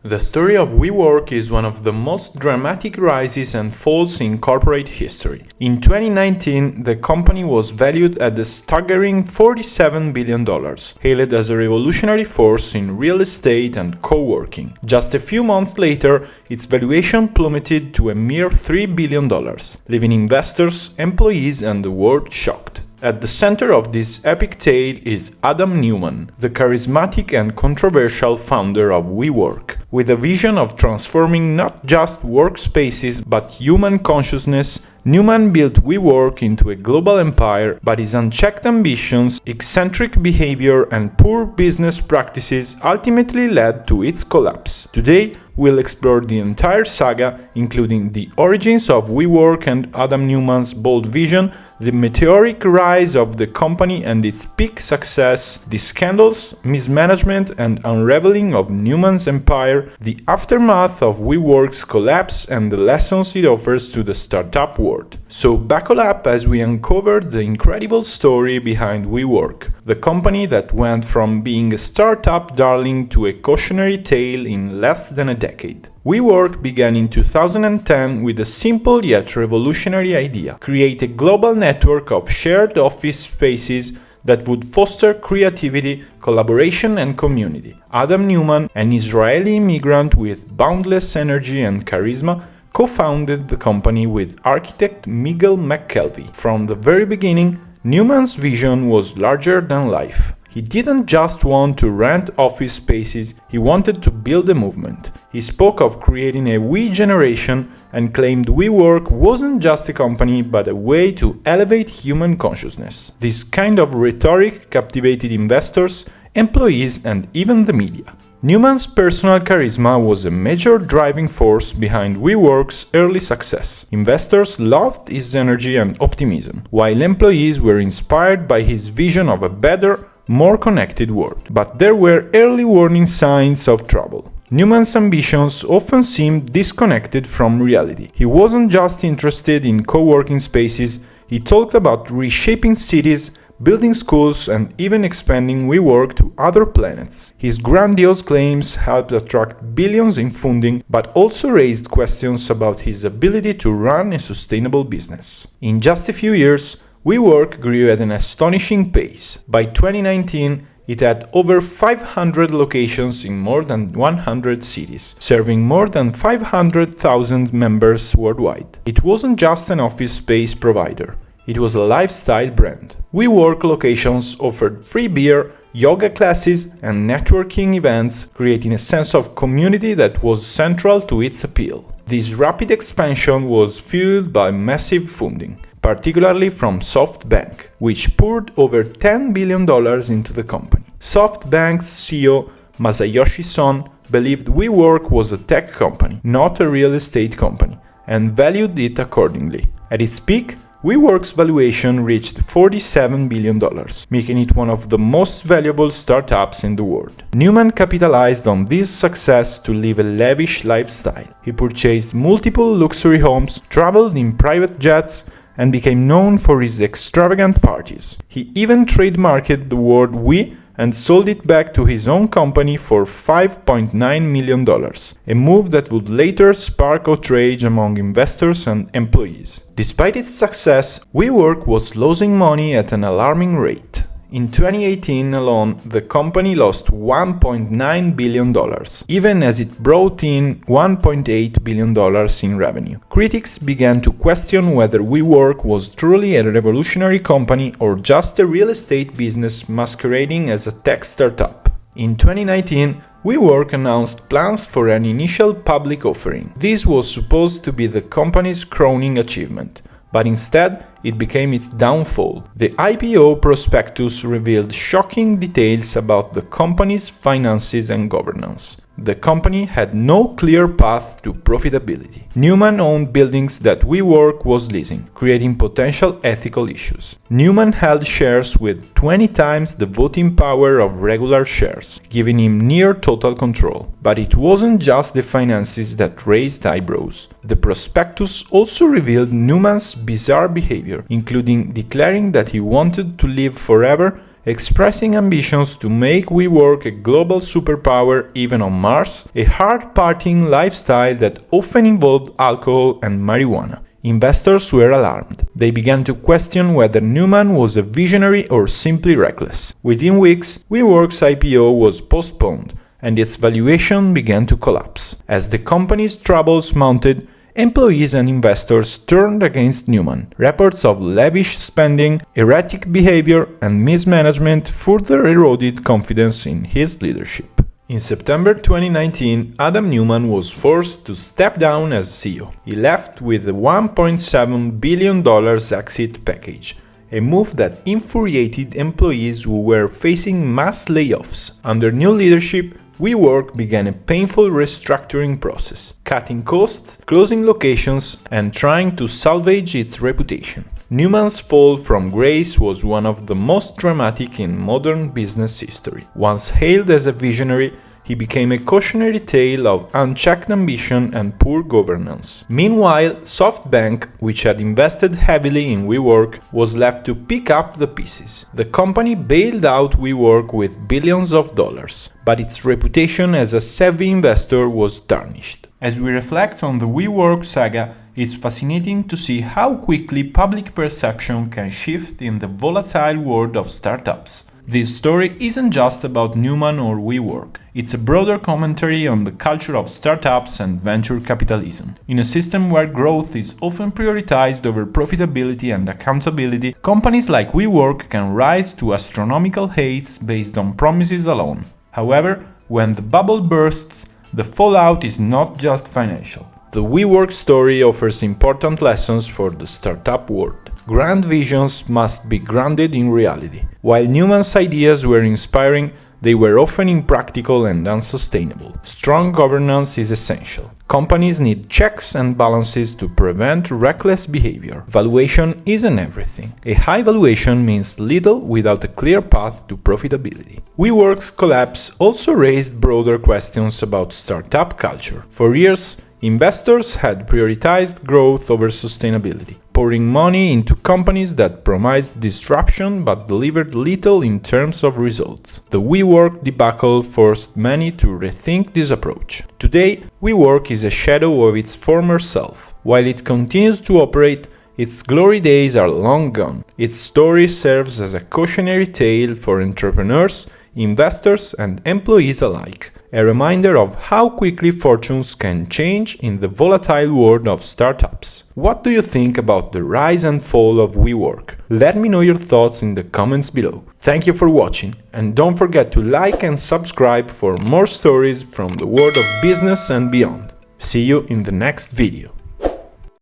The story of WeWork is one of the most dramatic rises and falls in corporate history. In 2019, the company was valued at a staggering $47 billion, hailed as a revolutionary force in real estate and co-working. Just a few months later, its valuation plummeted to a mere $3 billion, leaving investors, employees, and the world shocked. At the center of this epic tale is Adam Neumann, the charismatic and controversial founder of WeWork. With a vision of transforming not just workspaces but human consciousness, Neumann built WeWork into a global empire, but his unchecked ambitions, eccentric behavior, and poor business practices ultimately led to its collapse. Today, we'll explore the entire saga, including the origins of WeWork and Adam Neumann's bold vision, the meteoric rise of the company and its peak success, the scandals, mismanagement, and unraveling of Neumann's empire, the aftermath of WeWork's collapse, and the lessons it offers to the startup world. So buckle up as we uncover the incredible story behind WeWork, the company that went from being a startup darling to a cautionary tale in less than a decade. WeWork began in 2010 with a simple yet revolutionary idea: create a global network of shared office spaces that would foster creativity, collaboration, and community. Adam Neumann, an Israeli immigrant with boundless energy and charisma, co-founded the company with architect Miguel McKelvey. From the very beginning, Neumann's vision was larger than life. He didn't just want to rent office spaces, he wanted to build a movement. He spoke of creating a we generation and claimed WeWork wasn't just a company but a way to elevate human consciousness. This kind of rhetoric captivated investors, employees, and even the media. Neumann's personal charisma was a major driving force behind WeWork's early success. Investors loved his energy and optimism, while employees were inspired by his vision of a better, more connected world. But there were early warning signs of trouble. Neumann's ambitions often seemed disconnected from reality. He wasn't just interested in co-working spaces, he talked about reshaping cities, building schools, and even expanding WeWork to other planets. His grandiose claims helped attract billions in funding, but also raised questions about his ability to run a sustainable business. In just a few years, WeWork grew at an astonishing pace. By 2019, it had over 500 locations in more than 100 cities, serving more than 500,000 members worldwide. It wasn't just an office space provider. It was a lifestyle brand. WeWork locations offered free beer, yoga classes, and networking events, creating a sense of community that was central to its appeal. This rapid expansion was fueled by massive funding, particularly from SoftBank, which poured over $10 billion into the company. SoftBank's CEO, Masayoshi Son, believed WeWork was a tech company, not a real estate company, and valued it accordingly. At its peak, WeWork's valuation reached $47 billion, making it one of the most valuable startups in the world. Neumann capitalized on this success to live a lavish lifestyle. He purchased multiple luxury homes, traveled in private jets, and became known for his extravagant parties. He even trademarked the word "we" and sold it back to his own company for $5.9 million, a move that would later spark outrage among investors and employees. Despite its success, WeWork was losing money at an alarming rate. In 2018 alone, the company lost $1.9 billion, even as it brought in $1.8 billion in revenue. Critics began to question whether WeWork was truly a revolutionary company or just a real estate business masquerading as a tech startup. In 2019, WeWork announced plans for an initial public offering. This was supposed to be the company's crowning achievement, but instead, it became its downfall. The IPO prospectus revealed shocking details about the company's finances and governance. The company had no clear path to profitability. Neumann owned buildings that WeWork was leasing, creating potential ethical issues. Neumann held shares with 20 times the voting power of regular shares, giving him near total control. But it wasn't just the finances that raised eyebrows. The prospectus also revealed Neumann's bizarre behavior, including declaring that he wanted to live forever, expressing ambitions to make WeWork a global superpower even on Mars, a hard-partying lifestyle that often involved alcohol and marijuana. Investors were alarmed. They began to question whether Newman was a visionary or simply reckless. Within weeks, WeWork's IPO was postponed, and its valuation began to collapse. As the company's troubles mounted, employees and investors turned against Newman. Reports of lavish spending, erratic behavior, and mismanagement further eroded confidence in his leadership. In September 2019, Adam Newman was forced to step down as CEO. He left with a $1.7 billion exit package, a move that infuriated employees who were facing mass layoffs. Under new leadership, WeWork began a painful restructuring process, cutting costs, closing locations, and trying to salvage its reputation. Newman's fall from grace was one of the most dramatic in modern business history. Once hailed as a visionary, he became a cautionary tale of unchecked ambition and poor governance. Meanwhile, SoftBank, which had invested heavily in WeWork, was left to pick up the pieces. The company bailed out WeWork with billions of dollars, but its reputation as a savvy investor was tarnished. As we reflect on the WeWork saga, it's fascinating to see how quickly public perception can shift in the volatile world of startups. This story isn't just about Newman or WeWork, it's a broader commentary on the culture of startups and venture capitalism. In a system where growth is often prioritized over profitability and accountability, companies like WeWork can rise to astronomical heights based on promises alone. However, when the bubble bursts, the fallout is not just financial. The WeWork story offers important lessons for the startup world. Grand visions must be grounded in reality. While Newman's ideas were inspiring, they were often impractical and unsustainable. Strong governance is essential. Companies need checks and balances to prevent reckless behavior. Valuation isn't everything. A high valuation means little without a clear path to profitability. WeWork's collapse also raised broader questions about startup culture. For years, investors had prioritized growth over sustainability, pouring money into companies that promised disruption but delivered little in terms of results. The WeWork debacle forced many to rethink this approach. Today, WeWork is a shadow of its former self. While it continues to operate, its glory days are long gone. Its story serves as a cautionary tale for entrepreneurs, investors, and employees alike. A reminder of how quickly fortunes can change in the volatile world of startups. What do you think about the rise and fall of WeWork? Let me know your thoughts in the comments below. Thank you for watching, and don't forget to like and subscribe for more stories from the world of business and beyond. See you in the next video.